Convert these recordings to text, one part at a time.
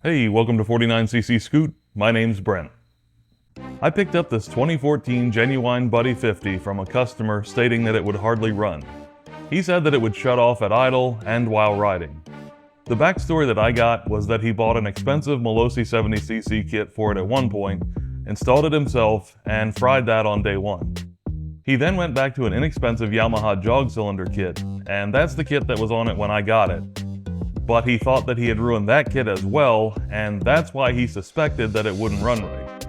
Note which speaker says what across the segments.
Speaker 1: Hey, welcome to 49cc Scoot. My name's Brent. I picked up this 2014 Genuine Buddy 50 from a customer stating that it would hardly run. He said that it would shut off at idle and while riding. The backstory that I got was that he bought an expensive Malossi 70cc kit for it at one point, installed it himself, and fried that on day one. He then went back to an inexpensive Yamaha jog cylinder kit, and that's the kit that was on it when I got it. But he thought that he had ruined that kit as well, and that's why he suspected that it wouldn't run right.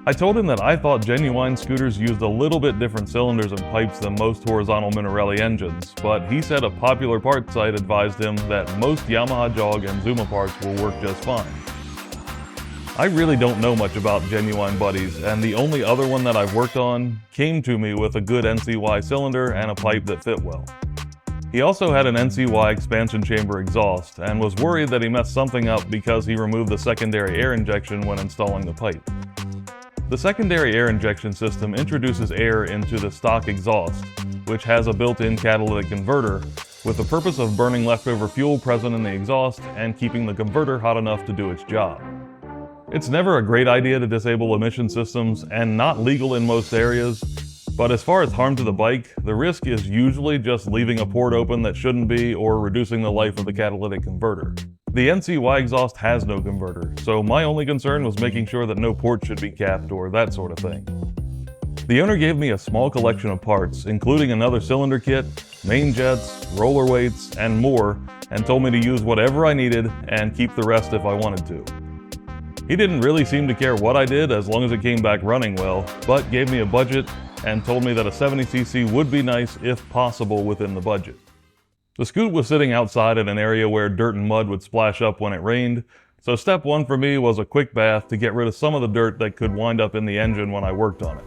Speaker 1: I told him that I thought Genuine scooters used a little bit different cylinders and pipes than most horizontal Minarelli engines, but he said a popular parts site advised him that most Yamaha jog and Zuma parts will work just fine. I really don't know much about Genuine Buddies, and the only other one that I've worked on came to me with a good NCY cylinder and a pipe that fit well. He also had an NCY expansion chamber exhaust and was worried that he messed something up because he removed the secondary air injection when installing the pipe. The secondary air injection system introduces air into the stock exhaust, which has a built-in catalytic converter, with the purpose of burning leftover fuel present in the exhaust and keeping the converter hot enough to do its job. It's never a great idea to disable emission systems and not legal in most areas, but as far as harm to the bike, the risk is usually just leaving a port open that shouldn't be or reducing the life of the catalytic converter. The NCY exhaust has no converter, so my only concern was making sure that no port should be capped or that sort of thing. The owner gave me a small collection of parts, including another cylinder kit, main jets, roller weights, and more, and told me to use whatever I needed and keep the rest if I wanted to. He didn't really seem to care what I did as long as it came back running well, but gave me a budget and told me that a 70cc would be nice if possible within the budget. The Scoot was sitting outside in an area where dirt and mud would splash up when it rained, so step one for me was a quick bath to get rid of some of the dirt that could wind up in the engine when I worked on it.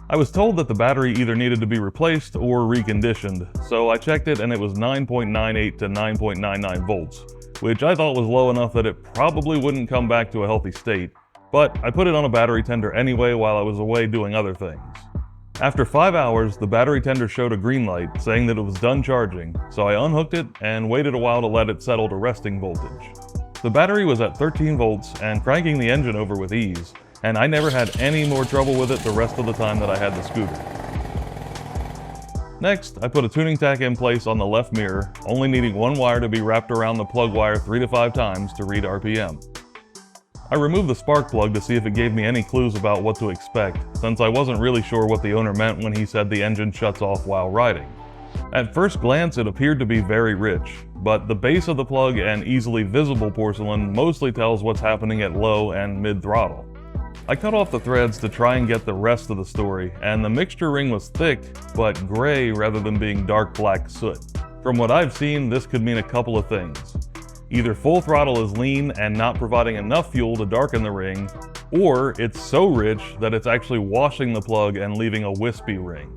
Speaker 1: I was told that the battery either needed to be replaced or reconditioned, so I checked it and it was 9.98 to 9.99 volts, which I thought was low enough that it probably wouldn't come back to a healthy state. But I put it on a battery tender anyway while I was away doing other things. After 5 hours, the battery tender showed a green light saying that it was done charging, so I unhooked it and waited a while to let it settle to resting voltage. The battery was at 13 volts and cranking the engine over with ease, and I never had any more trouble with it the rest of the time that I had the scooter. Next, I put a tuning tack in place on the left mirror, only needing one wire to be wrapped around the plug wire 3 to 5 times to read RPM. I removed the spark plug to see if it gave me any clues about what to expect, since I wasn't really sure what the owner meant when he said the engine shuts off while riding. At first glance, it appeared to be very rich, but the base of the plug and easily visible porcelain mostly tells what's happening at low and mid throttle. I cut off the threads to try and get the rest of the story, and the mixture ring was thick, but gray rather than being dark black soot. From what I've seen, this could mean a couple of things. Either full throttle is lean and not providing enough fuel to darken the ring, or it's so rich that it's actually washing the plug and leaving a wispy ring.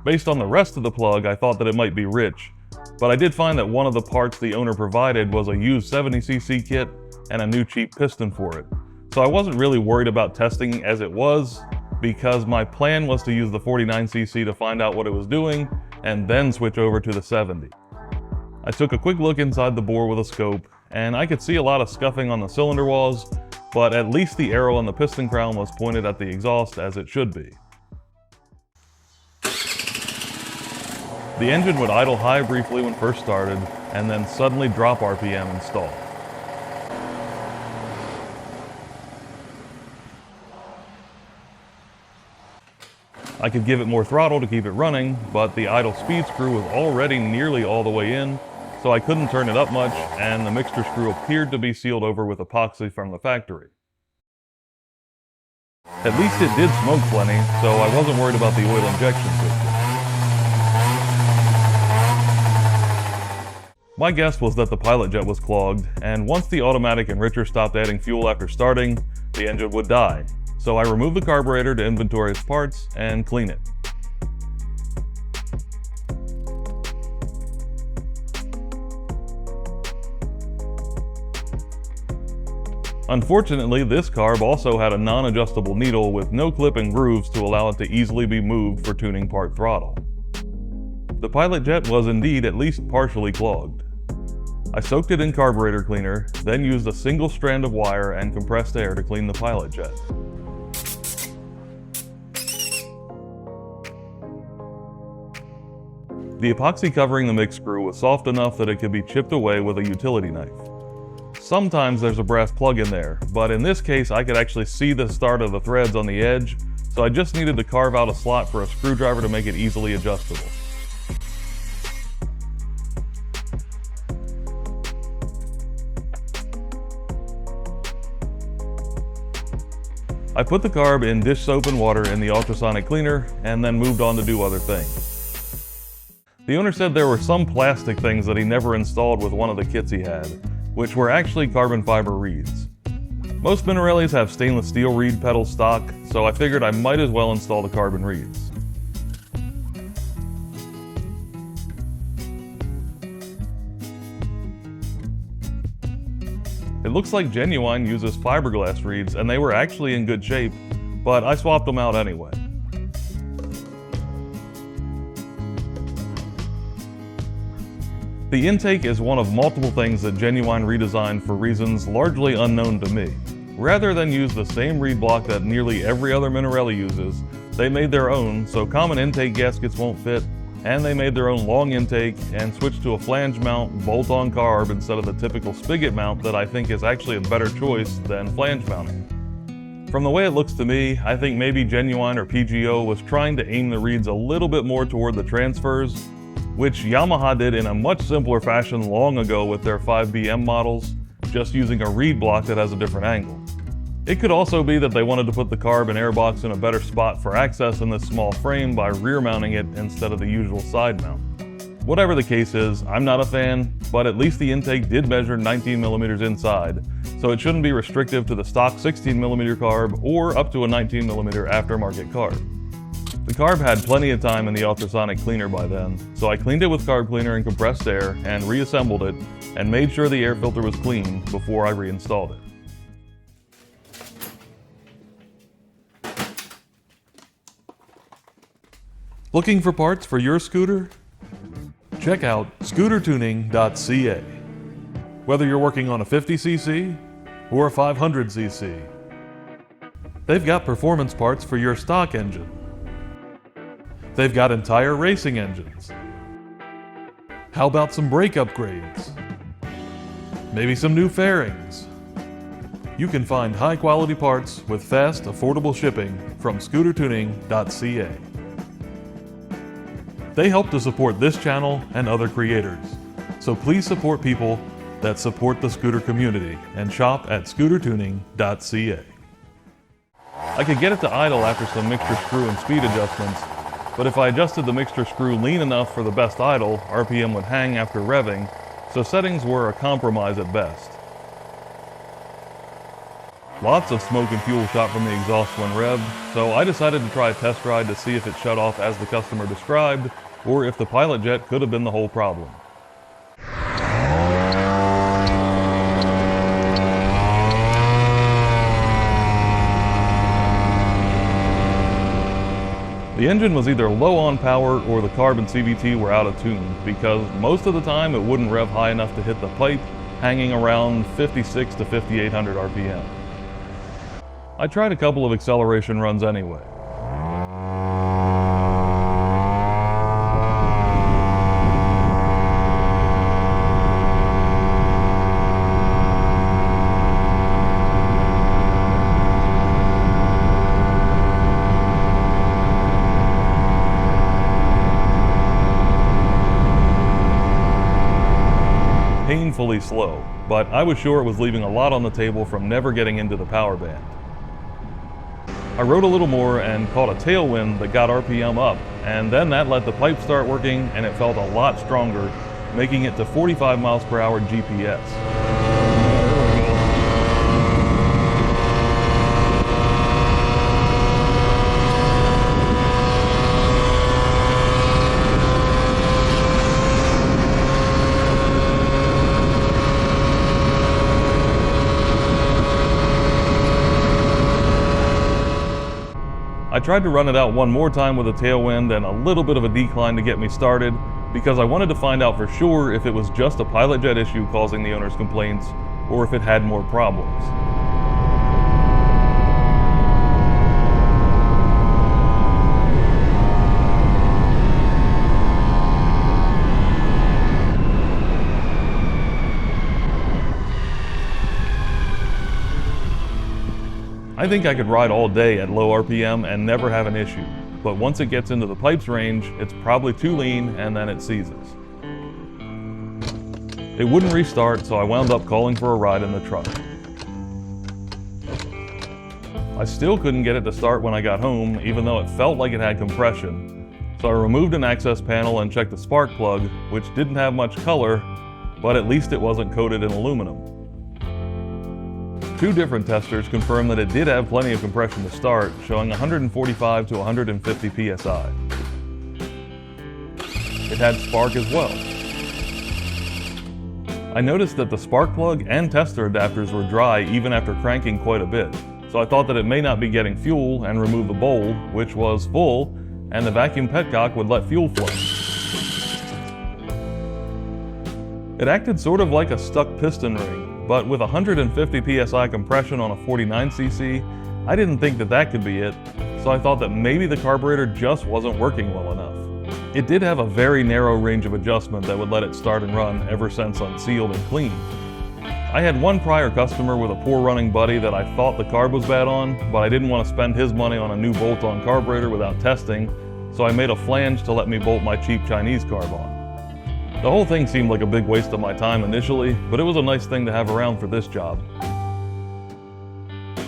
Speaker 1: Based on the rest of the plug, I thought that it might be rich, but I did find that one of the parts the owner provided was a used 70cc kit and a new cheap piston for it. So I wasn't really worried about testing as it was, because my plan was to use the 49cc to find out what it was doing and then switch over to the 70. I took a quick look inside the bore with a scope, and I could see a lot of scuffing on the cylinder walls, but at least the arrow on the piston crown was pointed at the exhaust as it should be. The engine would idle high briefly when first started, and then suddenly drop RPM and stall. I could give it more throttle to keep it running, but the idle speed screw was already nearly all the way in, so I couldn't turn it up much, and the mixture screw appeared to be sealed over with epoxy from the factory. At least it did smoke plenty, so I wasn't worried about the oil injection system. My guess was that the pilot jet was clogged, and once the automatic enricher stopped adding fuel after starting, the engine would die. So I removed the carburetor to inventory its parts and clean it. Unfortunately, this carb also had a non-adjustable needle with no clip and grooves to allow it to easily be moved for tuning part throttle. The pilot jet was indeed at least partially clogged. I soaked it in carburetor cleaner, then used a single strand of wire and compressed air to clean the pilot jet. The epoxy covering the mix screw was soft enough that it could be chipped away with a utility knife. Sometimes there's a brass plug in there, but in this case I could actually see the start of the threads on the edge, so I just needed to carve out a slot for a screwdriver to make it easily adjustable. I put the carb in dish soap and water in the ultrasonic cleaner and then moved on to do other things. The owner said there were some plastic things that he never installed with one of the kits he had, which were actually carbon fiber reeds. Most Minarellis have stainless steel reed pedals stock, so I figured I might as well install the carbon reeds. It looks like Genuine uses fiberglass reeds and they were actually in good shape, but I swapped them out anyway. The intake is one of multiple things that Genuine redesigned for reasons largely unknown to me. Rather than use the same reed block that nearly every other Minarelli uses, they made their own so common intake gaskets won't fit, and they made their own long intake and switched to a flange mount bolt-on carb instead of the typical spigot mount that I think is actually a better choice than flange mounting. From the way it looks to me, I think maybe Genuine or PGO was trying to aim the reeds a little bit more toward the transfers, which Yamaha did in a much simpler fashion long ago with their 5BM models, just using a reed block that has a different angle. It could also be that they wanted to put the carb and airbox in a better spot for access in this small frame by rear mounting it instead of the usual side mount. Whatever the case is, I'm not a fan, but at least the intake did measure 19mm inside, so it shouldn't be restrictive to the stock 16mm carb or up to a 19mm aftermarket carb. The carb had plenty of time in the ultrasonic cleaner by then, so I cleaned it with carb cleaner and compressed air and reassembled it and made sure the air filter was clean before I reinstalled it. Looking for parts for your scooter? Check out scootertuning.ca. Whether you're working on a 50cc or a 500cc, they've got performance parts for your stock engine. They've got entire racing engines. How about some brake upgrades? Maybe some new fairings? You can find high-quality parts with fast, affordable shipping from scootertuning.ca. They help to support this channel and other creators, so please support people that support the scooter community and shop at scootertuning.ca. I could get it to idle after some mixture screw and speed adjustments, but if I adjusted the mixture screw lean enough for the best idle, RPM would hang after revving, so settings were a compromise at best. Lots of smoke and fuel shot from the exhaust when revved, so I decided to try a test ride to see if it shut off as the customer described, or if the pilot jet could have been the whole problem. The engine was either low on power or the carb and CVT were out of tune, because most of the time it wouldn't rev high enough to hit the pipe, hanging around 56 to 5800 RPM. I tried a couple of acceleration runs anyway. Painfully slow, but I was sure it was leaving a lot on the table from never getting into the power band. I rode a little more and caught a tailwind that got RPM up, and then that let the pipe start working and it felt a lot stronger, making it to 45 miles per hour GPS. I tried to run it out one more time with a tailwind and a little bit of a decline to get me started, because I wanted to find out for sure if it was just a pilot jet issue causing the owner's complaints or if it had more problems. I think I could ride all day at low RPM and never have an issue, but once it gets into the pipes range, it's probably too lean and then it seizes. It wouldn't restart, so I wound up calling for a ride in the truck. I still couldn't get it to start when I got home, even though it felt like it had compression. So I removed an access panel and checked the spark plug, which didn't have much color, but at least it wasn't coated in aluminum. Two different testers confirmed that it did have plenty of compression to start, showing 145 to 150 psi. It had spark as well. I noticed that the spark plug and tester adapters were dry even after cranking quite a bit, so I thought that it may not be getting fuel and removed the bowl, which was full, and the vacuum petcock would let fuel flow. It acted sort of like a stuck piston ring, but with 150 psi compression on a 49cc, I didn't think that that could be it, so I thought that maybe the carburetor just wasn't working well enough. It did have a very narrow range of adjustment that would let it start and run ever since unsealed and cleaned. I had one prior customer with a poor running buddy that I thought the carb was bad on, but I didn't want to spend his money on a new bolt-on carburetor without testing, so I made a flange to let me bolt my cheap Chinese carb on. The whole thing seemed like a big waste of my time initially, but it was a nice thing to have around for this job.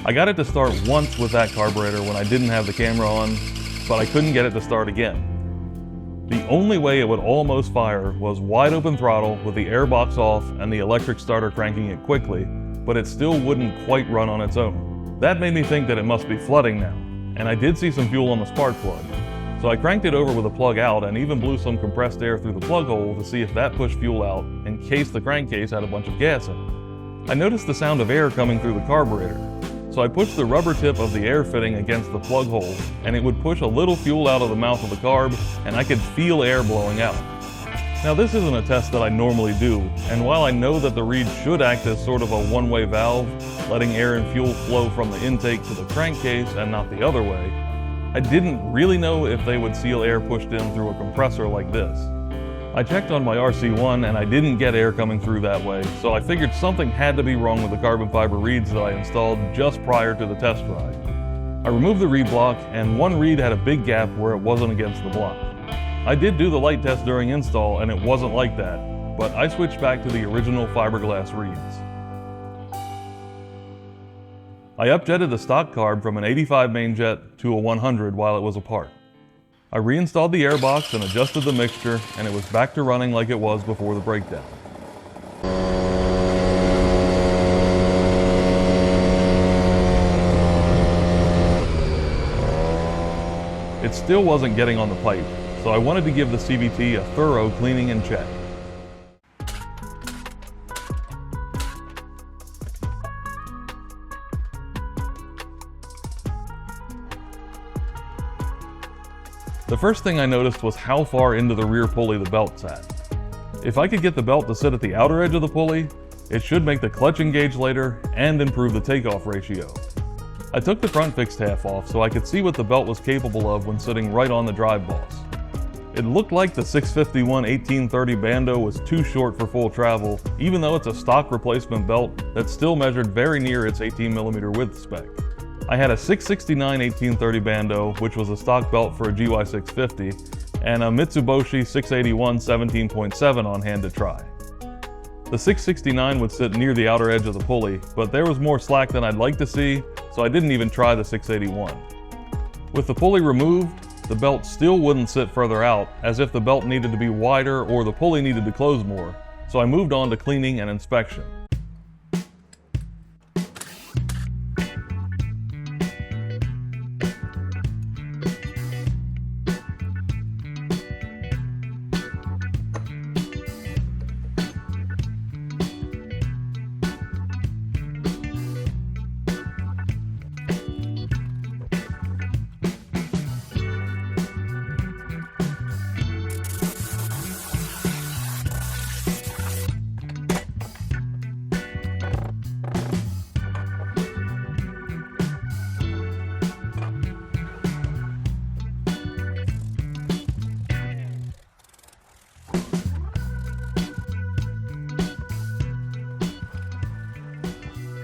Speaker 1: I got it to start once with that carburetor when I didn't have the camera on, but I couldn't get it to start again. The only way it would almost fire was wide open throttle with the airbox off and the electric starter cranking it quickly, but it still wouldn't quite run on its own. That made me think that it must be flooding now, and I did see some fuel on the spark plug. So I cranked it over with the plug out and even blew some compressed air through the plug hole to see if that pushed fuel out in case the crankcase had a bunch of gas in it. I noticed the sound of air coming through the carburetor, so I pushed the rubber tip of the air fitting against the plug hole and it would push a little fuel out of the mouth of the carb and I could feel air blowing out. Now this isn't a test that I normally do, and while I know that the reed should act as sort of a one-way valve, letting air and fuel flow from the intake to the crankcase and not the other way, I didn't really know if they would seal air pushed in through a compressor like this. I checked on my RC1 and I didn't get air coming through that way, so I figured something had to be wrong with the carbon fiber reeds that I installed just prior to the test ride. I removed the reed block and one reed had a big gap where it wasn't against the block. I did do the light test during install and it wasn't like that, but I switched back to the original fiberglass reeds. I upjetted the stock carb from an 85 main jet to a 100 while it was apart. I reinstalled the airbox and adjusted the mixture, and it was back to running like it was before the breakdown. It still wasn't getting on the pipe, so I wanted to give the CVT a thorough cleaning and check. The first thing I noticed was how far into the rear pulley the belt sat. If I could get the belt to sit at the outer edge of the pulley, it should make the clutch engage later and improve the takeoff ratio. I took the front fixed half off so I could see what the belt was capable of when sitting right on the drive boss. It looked like the 651 1830 bando was too short for full travel, even though it's a stock replacement belt that still measured very near its 18mm width spec. I had a 669 1830 bando, which was a stock belt for a GY650, and a Mitsubishi 681 17.7 on hand to try. The 669 would sit near the outer edge of the pulley, but there was more slack than I'd like to see, so I didn't even try the 681. With the pulley removed, the belt still wouldn't sit further out, as if the belt needed to be wider or the pulley needed to close more, so I moved on to cleaning and inspection.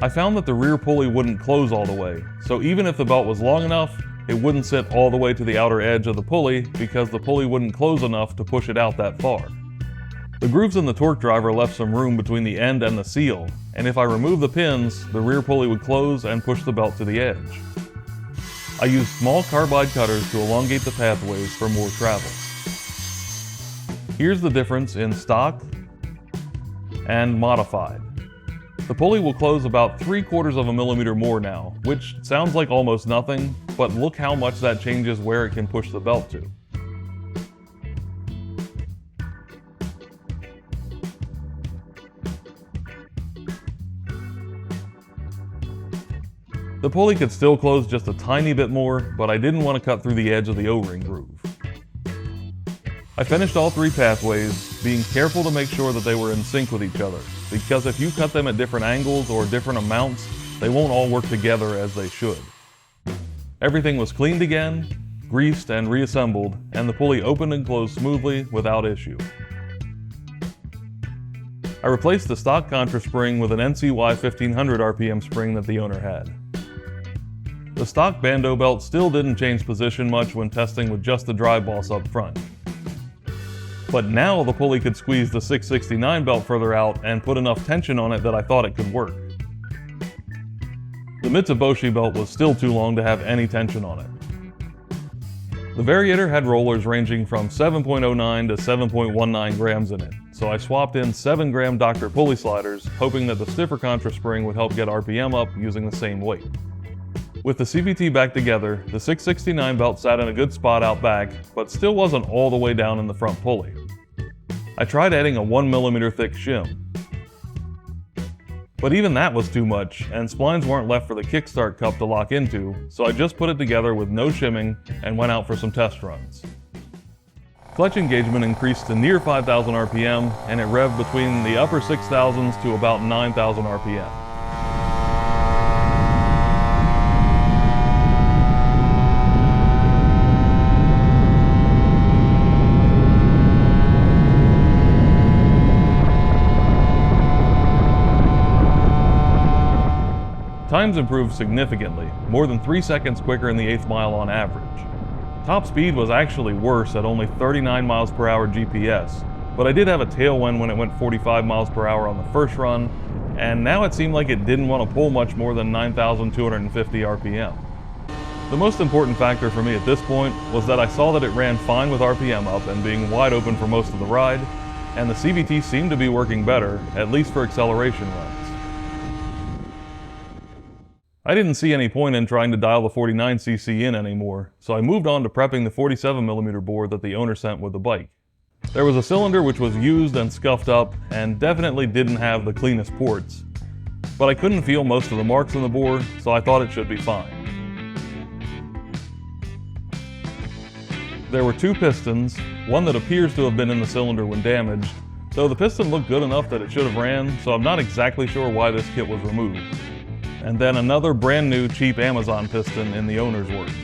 Speaker 1: I found that the rear pulley wouldn't close all the way, so even if the belt was long enough, it wouldn't sit all the way to the outer edge of the pulley because the pulley wouldn't close enough to push it out that far. The grooves in the torque driver left some room between the end and the seal, and if I removed the pins, the rear pulley would close and push the belt to the edge. I used small carbide cutters to elongate the pathways for more travel. Here's the difference in stock and modified. The pulley will close about 3/4 of a millimeter more now, which sounds like almost nothing, but look how much that changes where it can push the belt to. The pulley could still close just a tiny bit more, but I didn't want to cut through the edge of the O-ring groove. I finished all 3 pathways, being careful to make sure that they were in sync with each other, because if you cut them at different angles or different amounts, they won't all work together as they should. Everything was cleaned again, greased and reassembled, and the pulley opened and closed smoothly without issue. I replaced the stock contra spring with an NCY 1500 RPM spring that the owner had. The stock bandeau belt still didn't change position much when testing with just the drive boss up front. But now the pulley could squeeze the 669 belt further out and put enough tension on it that I thought it could work. The Mitsubishi belt was still too long to have any tension on it. The variator had rollers ranging from 7.09 to 7.19 grams in it, so I swapped in 7 gram Dr. Pulley sliders, hoping that the stiffer contra spring would help get RPM up using the same weight. With the CVT back together, the 669 belt sat in a good spot out back, but still wasn't all the way down in the front pulley. I tried adding a 1mm thick shim, but even that was too much, and splines weren't left for the kickstart cup to lock into, so I just put it together with no shimming and went out for some test runs. Clutch engagement increased to near 5,000 RPM, and it revved between the upper 6,000s to about 9,000 RPM. Times improved significantly, more than 3 seconds quicker in the 8th mile on average. Top speed was actually worse at only 39 miles per hour GPS, but I did have a tailwind when it went 45 miles per hour on the first run, and now it seemed like it didn't want to pull much more than 9,250 RPM. The most important factor for me at this point was that I saw that it ran fine with RPM up and being wide open for most of the ride, and the CVT seemed to be working better, at least for acceleration runs. I didn't see any point in trying to dial the 49cc in anymore, so I moved on to prepping the 47mm bore that the owner sent with the bike. There was a cylinder which was used and scuffed up and definitely didn't have the cleanest ports, but I couldn't feel most of the marks on the bore, so I thought it should be fine. There were 2 pistons, one that appears to have been in the cylinder when damaged, though the piston looked good enough that it should have ran, so I'm not exactly sure why this kit was removed. And then another brand new cheap Amazon piston in the owner's works.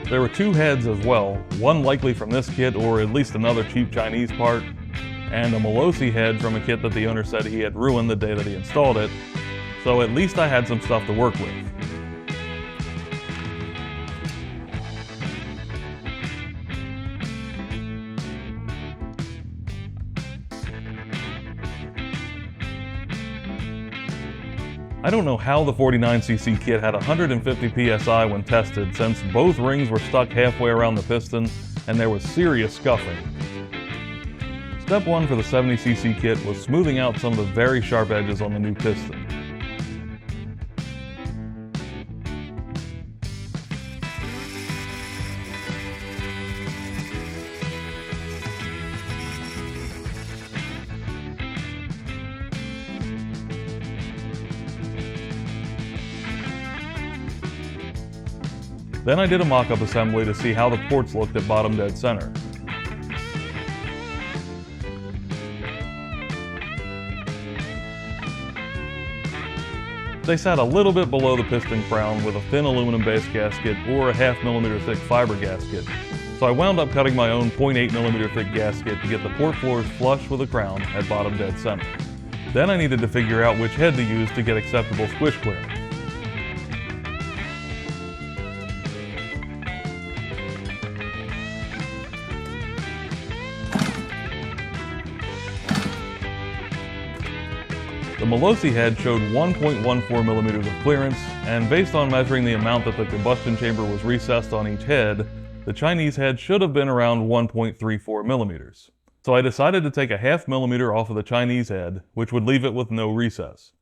Speaker 1: There were 2 heads as well, one likely from this kit or at least another cheap Chinese part, and a Melosi head from a kit that the owner said he had ruined the day that he installed it, so at least I had some stuff to work with. I don't know how the 49cc kit had 150 psi when tested, since both rings were stuck halfway around the piston and there was serious scuffing. Step 1 for the 70cc kit was smoothing out some of the very sharp edges on the new piston. Then I did a mock-up assembly to see how the ports looked at bottom dead center. They sat a little bit below the piston crown with a thin aluminum base gasket or a 0.5 millimeter thick fiber gasket, so I wound up cutting my own 0.8 millimeter thick gasket to get the port floors flush with the crown at bottom dead center. Then I needed to figure out which head to use to get acceptable squish clearance. The Malossi head showed 1.14 millimeters of clearance, and based on measuring the amount that the combustion chamber was recessed on each head, the Chinese head should have been around 1.34 millimeters. So I decided to take a ½ millimeter off of the Chinese head, which would leave it with no recess.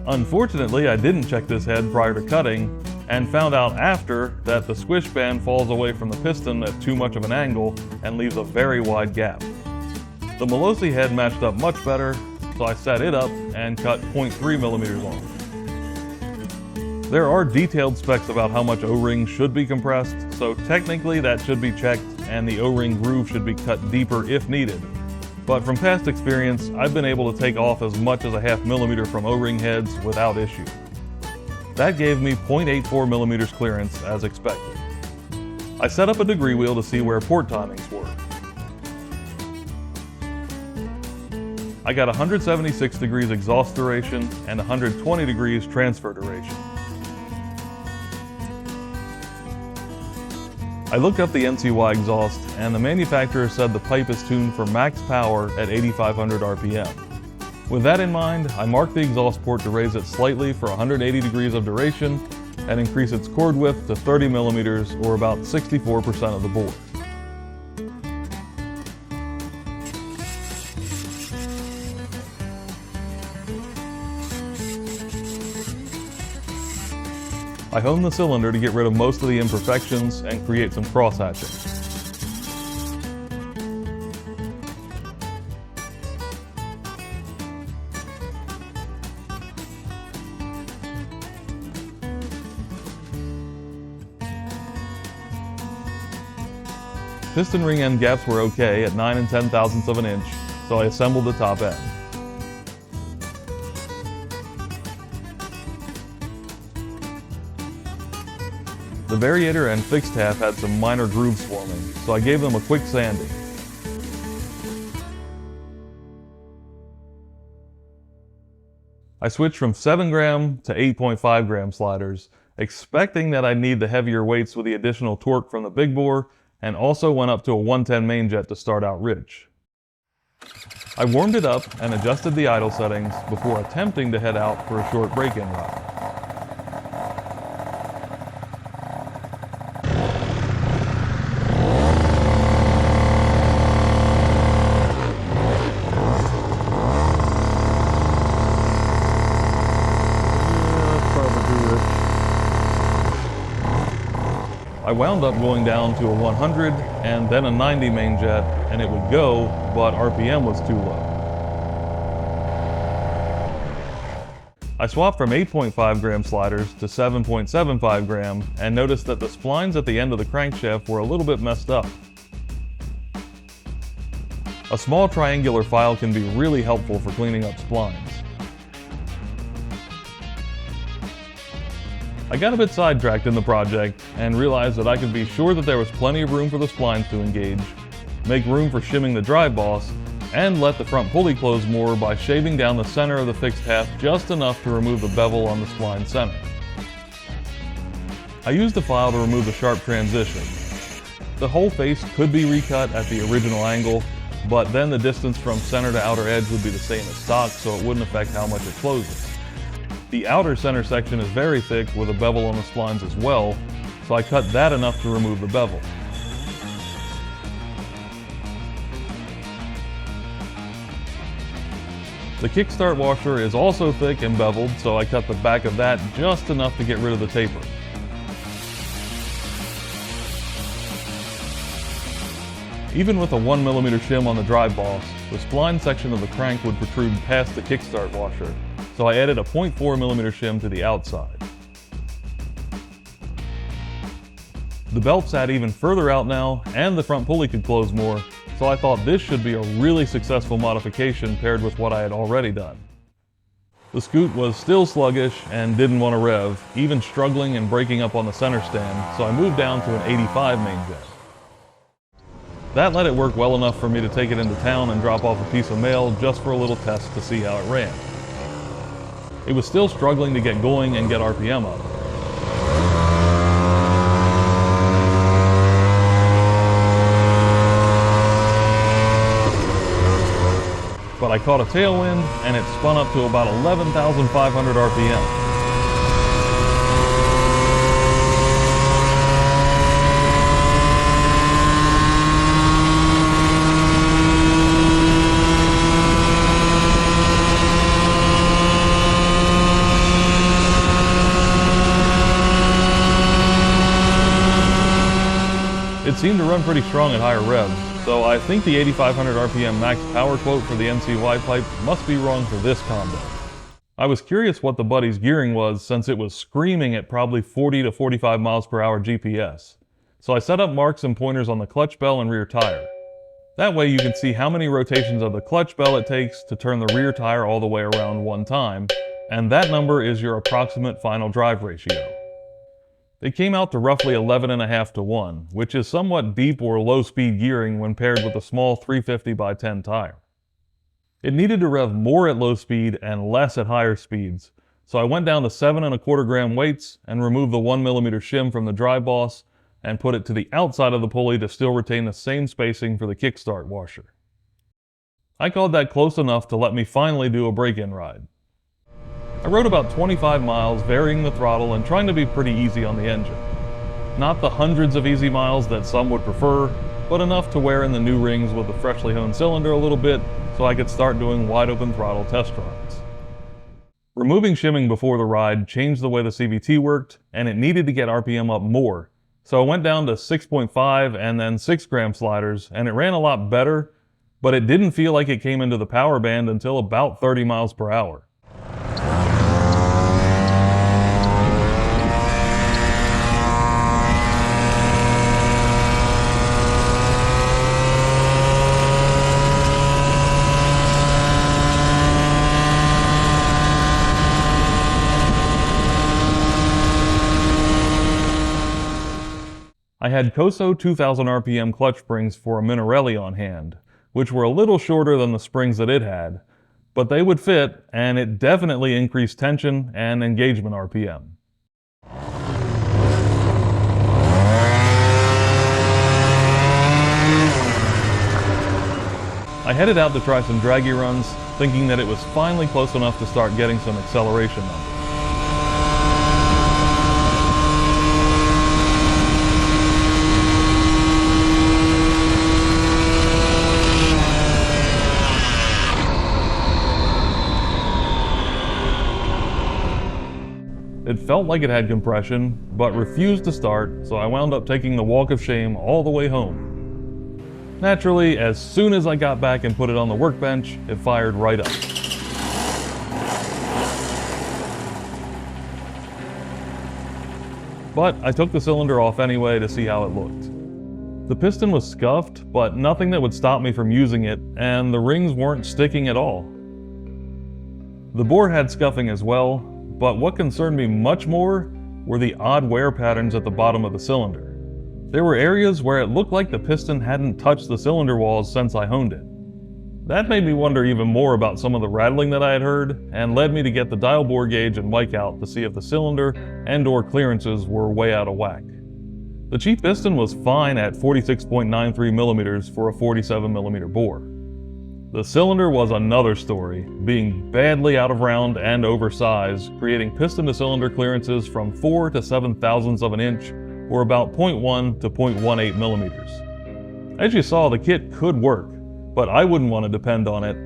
Speaker 1: Unfortunately, I didn't check this head prior to cutting, and found out after that the squish band falls away from the piston at too much of an angle and leaves a very wide gap. The Malossi head matched up much better, so I set it up and cut 0.3 millimeters off. There are detailed specs about how much O-ring should be compressed, so technically that should be checked and the O-ring groove should be cut deeper if needed. But from past experience, I've been able to take off as much as a ½ millimeter from O-ring heads without issue. That gave me 0.84 millimeters clearance as expected. I set up a degree wheel to see where port timings were. I got 176 degrees exhaust duration and 120 degrees transfer duration. I looked up the NCY exhaust, and the manufacturer said the pipe is tuned for max power at 8,500 RPM. With that in mind, I marked the exhaust port to raise it slightly for 180 degrees of duration and increase its cord width to 30 millimeters, or about 64% of the bore. I honed the cylinder to get rid of most of the imperfections and create some cross-hatching. Piston ring end gaps were okay at 9 10/1000ths of an inch, so I assembled the top end. The variator and fixed half had some minor grooves forming, so I gave them a quick sanding. I switched from 7 gram to 8.5 gram sliders, expecting that I'd need the heavier weights with the additional torque from the big bore, and also went up to a 110 main jet to start out rich. I warmed it up and adjusted the idle settings before attempting to head out for a short break-in ride. I wound up going down to a 100 and then a 90 main jet, and it would go, but RPM was too low. I swapped from 8.5 gram sliders to 7.75 gram and noticed that the splines at the end of the crankshaft were a little bit messed up. A small triangular file can be really helpful for cleaning up splines. I got a bit sidetracked in the project and realized that I could be sure that there was plenty of room for the splines to engage, make room for shimming the drive boss, and let the front pulley close more by shaving down the center of the fixed half just enough to remove the bevel on the spline center. I used the file to remove the sharp transition. The whole face could be recut at the original angle, but then the distance from center to outer edge would be the same as stock, so it wouldn't affect how much it closes. The outer center section is very thick with a bevel on the splines as well, so I cut that enough to remove the bevel. The kickstart washer is also thick and beveled, so I cut the back of that just enough to get rid of the taper. Even with a 1mm shim on the drive boss, the spline section of the crank would protrude past the kickstart washer, so I added a 0.4mm shim to the outside. The belt sat even further out now, and the front pulley could close more, so I thought this should be a really successful modification paired with what I had already done. The scoot was still sluggish and didn't want to rev, even struggling and braking up on the center stand, so I moved down to an 85 main jet. That let it work well enough for me to take it into town and drop off a piece of mail just for a little test to see how it ran. It was still struggling to get going and get RPM up. But I caught a tailwind and it spun up to about 11,500 RPM. It seemed to run pretty strong at higher revs, so I think the 8,500 RPM max power quote for the NCY pipe must be wrong for this combo. I was curious what the Buddy's gearing was since it was screaming at probably 40 to 45 miles per hour GPS. So I set up marks and pointers on the clutch bell and rear tire. That way you can see how many rotations of the clutch bell it takes to turn the rear tire all the way around one time, and that number is your approximate final drive ratio. It came out to roughly 11.5 to 1, which is somewhat deep or low speed gearing when paired with a small 350 by 10 tire. It needed to rev more at low speed and less at higher speeds, so I went down to 7.25 gram weights and removed the 1mm shim from the drive boss and put it to the outside of the pulley to still retain the same spacing for the kickstart washer. I called that close enough to let me finally do a break-in ride. I rode about 25 miles, varying the throttle and trying to be pretty easy on the engine. Not the hundreds of easy miles that some would prefer, but enough to wear in the new rings with the freshly honed cylinder a little bit so I could start doing wide open throttle test runs. Removing shimming before the ride changed the way the CVT worked, and it needed to get RPM up more, so I went down to 6.5 and then 6 gram sliders, and it ran a lot better, but it didn't feel like it came into the power band until about 30 miles per hour. I had Koso 2000 RPM clutch springs for a Minarelli on hand, which were a little shorter than the springs that it had, but they would fit, and it definitely increased tension and engagement RPM. I headed out to try some draggy runs, thinking that it was finally close enough to start getting some acceleration numbers. It felt like it had compression, but refused to start, so I wound up taking the walk of shame all the way home. Naturally, as soon as I got back and put it on the workbench, it fired right up. But I took the cylinder off anyway to see how it looked. The piston was scuffed, but nothing that would stop me from using it, and the rings weren't sticking at all. The bore had scuffing as well, but what concerned me much more were the odd wear patterns at the bottom of the cylinder. There were areas where it looked like the piston hadn't touched the cylinder walls since I honed it. That made me wonder even more about some of the rattling that I had heard, and led me to get the dial bore gauge and mic out to see if the cylinder and/or clearances were way out of whack. The cheap piston was fine at 46.93 millimeters for a 47 millimeter bore. The cylinder was another story, being badly out of round and oversized, creating piston-to-cylinder clearances from 4 to 7 thousandths of an inch, or about 0.1 to 0.18 millimeters. As you saw, the kit could work, but I wouldn't want to depend on it,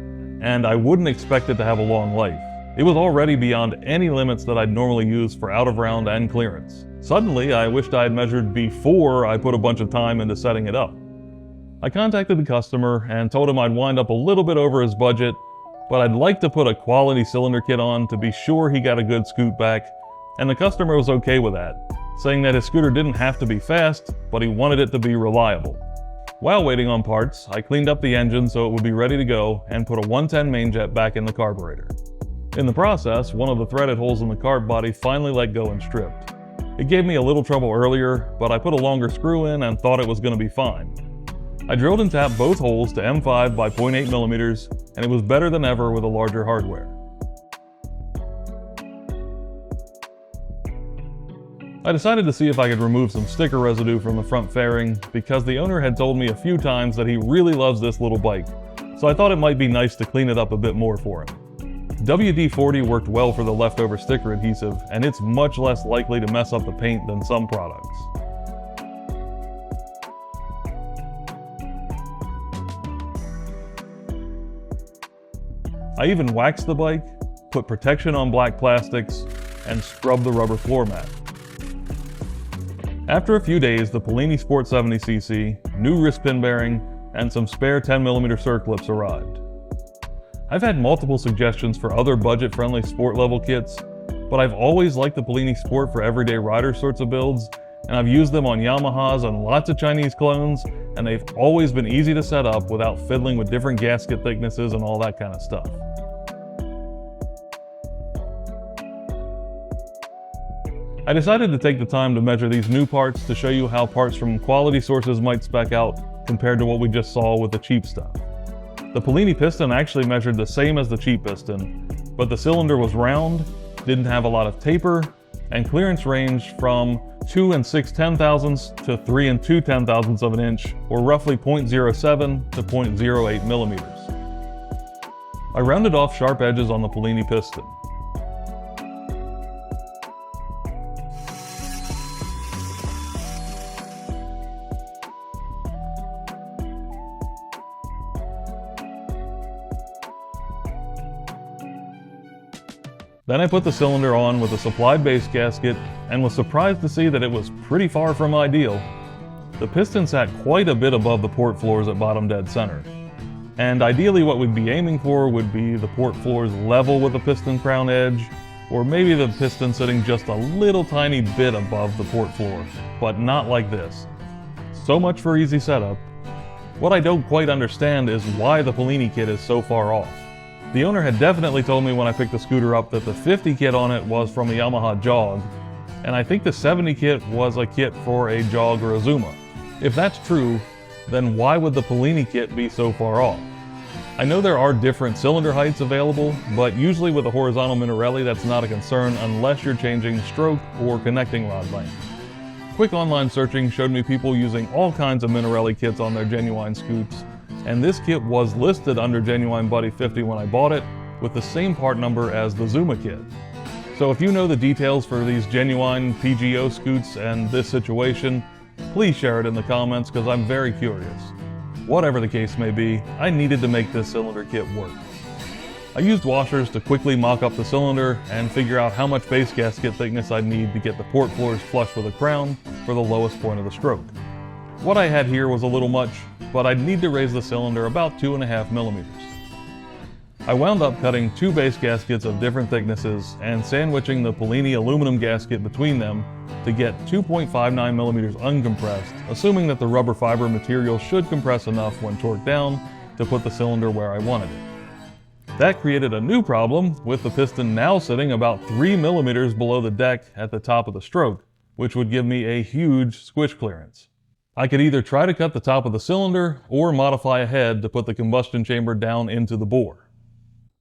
Speaker 1: and I wouldn't expect it to have a long life. It was already beyond any limits that I'd normally use for out-of-round and clearance. Suddenly, I wished I had measured before I put a bunch of time into setting it up. I contacted the customer and told him I'd wind up a little bit over his budget, but I'd like to put a quality cylinder kit on to be sure he got a good scoot back, and the customer was okay with that, saying that his scooter didn't have to be fast, but he wanted it to be reliable. While waiting on parts, I cleaned up the engine so it would be ready to go and put a 110 main jet back in the carburetor. In the process, one of the threaded holes in the carb body finally let go and stripped. It gave me a little trouble earlier, but I put a longer screw in and thought it was going to be fine. I drilled and tapped both holes to M5 by 0.8 millimeters, and it was better than ever with a larger hardware. I decided to see if I could remove some sticker residue from the front fairing because the owner had told me a few times that he really loves this little bike, so I thought it might be nice to clean it up a bit more for him. WD-40 worked well for the leftover sticker adhesive, and it's much less likely to mess up the paint than some products. I even waxed the bike, put protection on black plastics, and scrubbed the rubber floor mat. After a few days, the Polini Sport 70cc, new wrist pin bearing, and some spare 10mm circlips arrived. I've had multiple suggestions for other budget-friendly sport level kits, but I've always liked the Polini Sport for everyday rider sorts of builds, and I've used them on Yamahas and lots of Chinese clones, and they've always been easy to set up without fiddling with different gasket thicknesses and all that kind of stuff. I decided to take the time to measure these new parts to show you how parts from quality sources might spec out compared to what we just saw with the cheap stuff. The Polini piston actually measured the same as the cheap piston, but the cylinder was round, didn't have a lot of taper, and clearance ranged from 2 6/10 to 3 2/10 of an inch, or roughly 0.07 to 0.08 millimeters. I rounded off sharp edges on the Polini piston. Then I put the cylinder on with a supplied base gasket and was surprised to see that it was pretty far from ideal. The piston sat quite a bit above the port floors at bottom dead center. And ideally what we'd be aiming for would be the port floors level with the piston crown edge, or maybe the piston sitting just a little tiny bit above the port floor, but not like this. So much for easy setup. What I don't quite understand is why the Polini kit is so far off. The owner had definitely told me when I picked the scooter up that the 50 kit on it was from a Yamaha Jog, and I think the 70 kit was a kit for a Jog or a Zuma. If that's true, then why would the Polini kit be so far off? I know there are different cylinder heights available, but usually with a horizontal Minarelli that's not a concern unless you're changing stroke or connecting rod length. Quick online searching showed me people using all kinds of Minarelli kits on their Genuine scoots, and this kit was listed under Genuine Buddy 50 when I bought it, with the same part number as the Zuma kit. So if you know the details for these Genuine PGO scoots and this situation, please share it in the comments because I'm very curious. Whatever the case may be, I needed to make this cylinder kit work. I used washers to quickly mock up the cylinder and figure out how much base gasket thickness I'd need to get the port floors flush with the crown for the lowest point of the stroke. What I had here was a little much, but I'd need to raise the cylinder about 2.5 millimeters. I wound up cutting 2 base gaskets of different thicknesses and sandwiching the Polini aluminum gasket between them to get 2.59 millimeters uncompressed, assuming that the rubber fiber material should compress enough when torqued down to put the cylinder where I wanted it. That created a new problem, with the piston now sitting about 3 millimeters below the deck at the top of the stroke, which would give me a huge squish clearance. I could either try to cut the top of the cylinder or modify a head to put the combustion chamber down into the bore.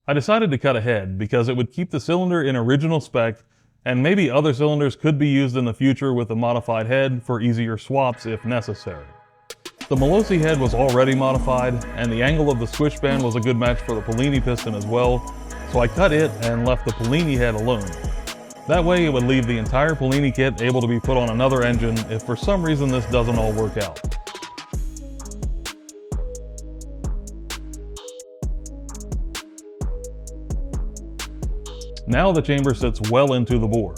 Speaker 1: I decided to cut a head because it would keep the cylinder in original spec, and maybe other cylinders could be used in the future with a modified head for easier swaps if necessary. The Melosi head was already modified, and the angle of the squish band was a good match for the Polini piston as well, so I cut it and left the Polini head alone. That way it would leave the entire Polini kit able to be put on another engine if for some reason this doesn't all work out. Now the chamber sits well into the bore.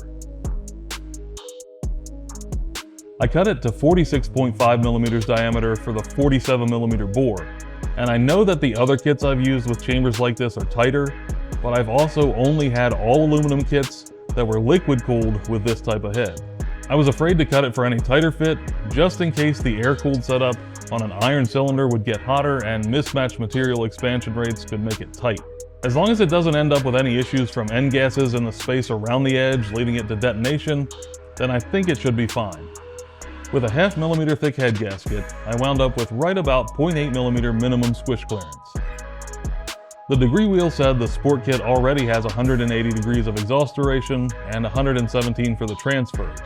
Speaker 1: I cut it to 46.5 millimeters diameter for the 47 millimeter bore, and I know that the other kits I've used with chambers like this are tighter, but I've also only had all aluminum kits that were liquid cooled with this type of head. I was afraid to cut it for any tighter fit, just in case the air-cooled setup on an iron cylinder would get hotter and mismatched material expansion rates could make it tight. As long as it doesn't end up with any issues from end gases in the space around the edge leading it to detonation, then I think it should be fine. With a 0.5 mm thick head gasket, I wound up with right about 0.8 mm minimum squish clearance. The degree wheel said the sport kit already has 180 degrees of exhaust duration and 117 for the transfers,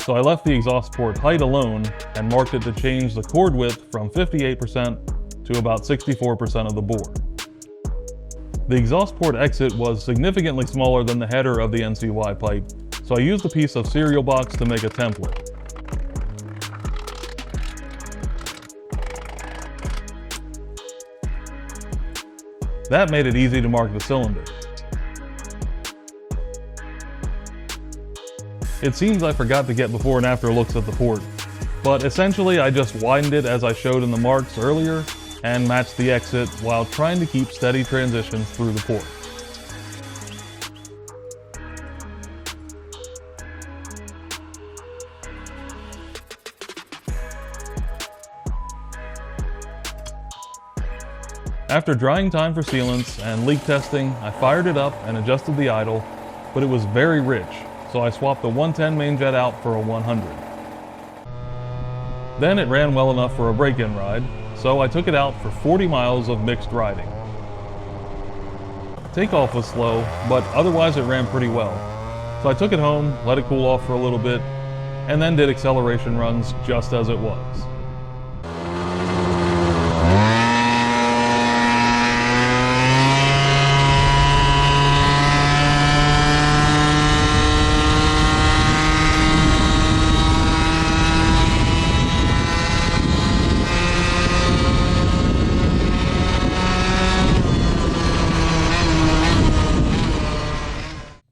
Speaker 1: so I left the exhaust port height alone and marked it to change the cord width from 58% to about 64% of the bore. The exhaust port exit was significantly smaller than the header of the NCY pipe, so I used a piece of cereal box to make a template. That made it easy to mark the cylinder. It seems I forgot to get before and after looks at the port, but essentially I just widened it as I showed in the marks earlier and matched the exit while trying to keep steady transitions through the port. After drying time for sealants and leak testing, I fired it up and adjusted the idle, but it was very rich, so I swapped the 110 main jet out for a 100. Then it ran well enough for a break-in ride, so I took it out for 40 miles of mixed riding. Takeoff was slow, but otherwise it ran pretty well. So I took it home, let it cool off for a little bit, and then did acceleration runs just as it was.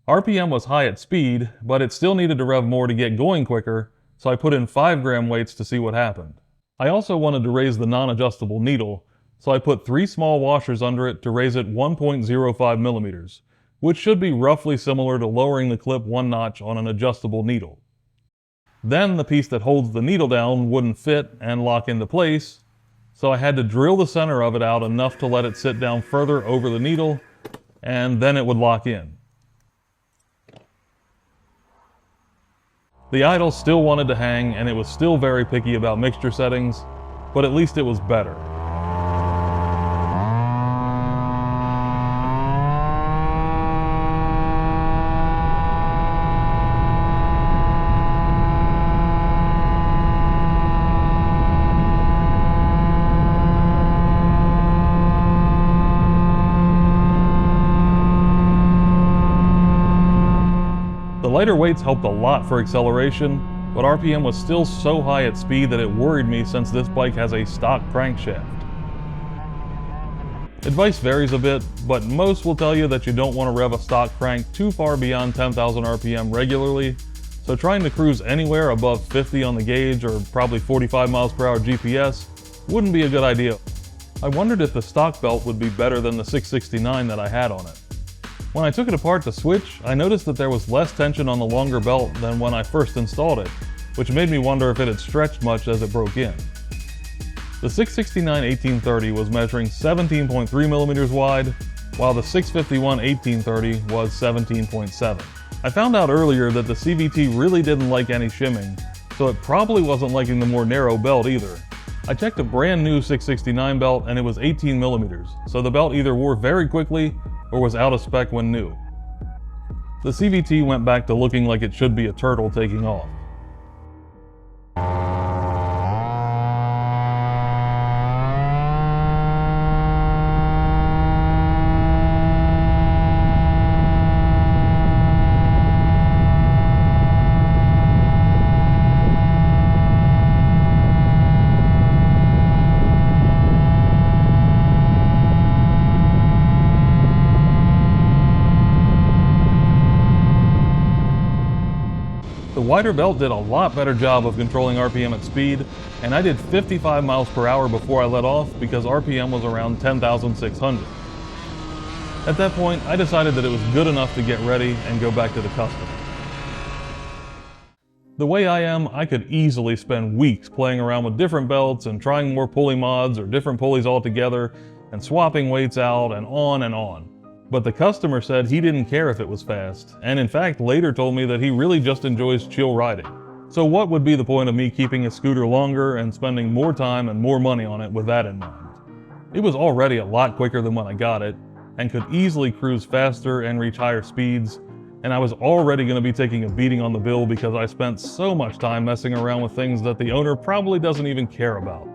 Speaker 1: RPM was high at speed, but it still needed to rev more to get going quicker, so I put in 5-gram weights to see what happened. I also wanted to raise the non-adjustable needle, so I put 3 small washers under it to raise it 1.05 millimeters, which should be roughly similar to lowering the clip 1 notch on an adjustable needle. Then the piece that holds the needle down wouldn't fit and lock into place, so I had to drill the center of it out enough to let it sit down further over the needle, and then it would lock in. The idle still wanted to hang, and it was still very picky about mixture settings, but at least it was better. The lighter weights helped a lot for acceleration, but RPM was still so high at speed that it worried me since this bike has a stock crankshaft. Advice varies a bit, but most will tell you that you don't want to rev a stock crank too far beyond 10,000 RPM regularly, so trying to cruise anywhere above 50 on the gauge or probably 45 miles per hour GPS wouldn't be a good idea. I wondered if the stock belt would be better than the 669 that I had on it. When I took it apart to switch, I noticed that there was less tension on the longer belt than when I first installed it, which made me wonder if it had stretched much as it broke in. The 669-1830 was measuring 17.3 millimeters wide, while the 651-1830 was 17.7. I found out earlier that the CVT really didn't like any shimming, so it probably wasn't liking the more narrow belt either. I checked a brand new 669 belt and it was 18 millimeters, so the belt either wore very quickly or was out of spec when new. The CVT went back to looking like it should be a turtle taking off. The wider belt did a lot better job of controlling RPM at speed, and I did 55 miles per hour before I let off because RPM was around 10,600. At that point, I decided that it was good enough to get ready and go back to the customer. The way I am, I could easily spend weeks playing around with different belts and trying more pulley mods or different pulleys altogether and swapping weights out and on and on. But the customer said he didn't care if it was fast, and in fact later told me that he really just enjoys chill riding. So what would be the point of me keeping a scooter longer and spending more time and more money on it with that in mind? It was already a lot quicker than when I got it, and could easily cruise faster and reach higher speeds, and I was already going to be taking a beating on the bill because I spent so much time messing around with things that the owner probably doesn't even care about.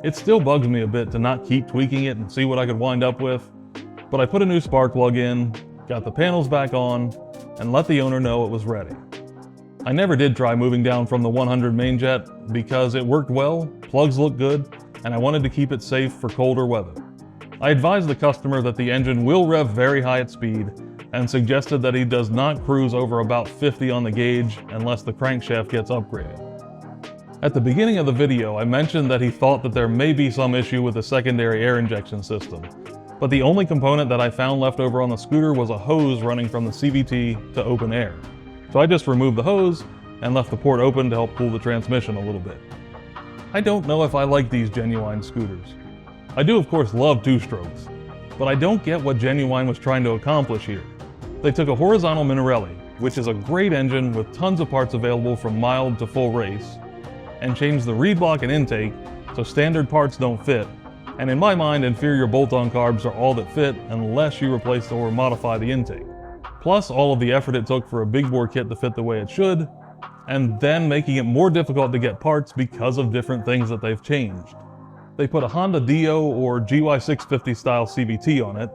Speaker 1: It still bugs me a bit to not keep tweaking it and see what I could wind up with, but I put a new spark plug in, got the panels back on, and let the owner know it was ready. I never did try moving down from the 100 main jet because it worked well, plugs looked good, and I wanted to keep it safe for colder weather. I advised the customer that the engine will rev very high at speed and suggested that he does not cruise over about 50 on the gauge unless the crankshaft gets upgraded. At the beginning of the video, I mentioned that he thought that there may be some issue with the secondary air injection system, but the only component that I found left over on the scooter was a hose running from the CVT to open air. So I just removed the hose and left the port open to help cool the transmission a little bit. I don't know if I like these Genuine scooters. I do of course love two-strokes, but I don't get what Genuine was trying to accomplish here. They took a horizontal Minarelli, which is a great engine with tons of parts available from mild to full race, and changed the reed block and intake so standard parts don't fit, and in my mind inferior bolt-on carbs are all that fit unless you replace or modify the intake. Plus all of the effort it took for a big bore kit to fit the way it should, and then making it more difficult to get parts because of different things that they've changed. They put a Honda Dio or GY650 style CVT on it,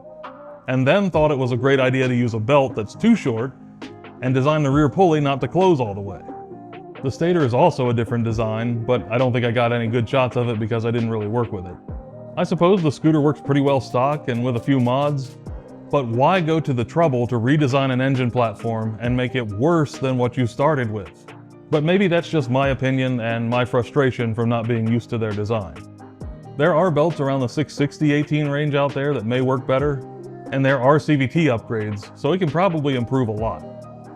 Speaker 1: and then thought it was a great idea to use a belt that's too short, and designed the rear pulley not to close all the way. The stator is also a different design, but I don't think I got any good shots of it because I didn't really work with it. I suppose the scooter works pretty well stock and with a few mods, but why go to the trouble to redesign an engine platform and make it worse than what you started with? But maybe that's just my opinion and my frustration from not being used to their design. There are belts around the 660/18 range out there that may work better, and there are CVT upgrades, so it can probably improve a lot.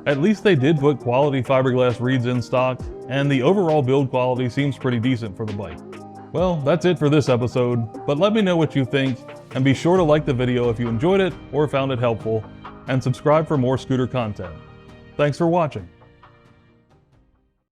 Speaker 1: At least they did put quality fiberglass reeds in stock, and the overall build quality seems pretty decent for the bike. Well, that's it for this episode, but let me know what you think, and be sure to like the video if you enjoyed it or found it helpful, and subscribe for more scooter content. Thanks for watching.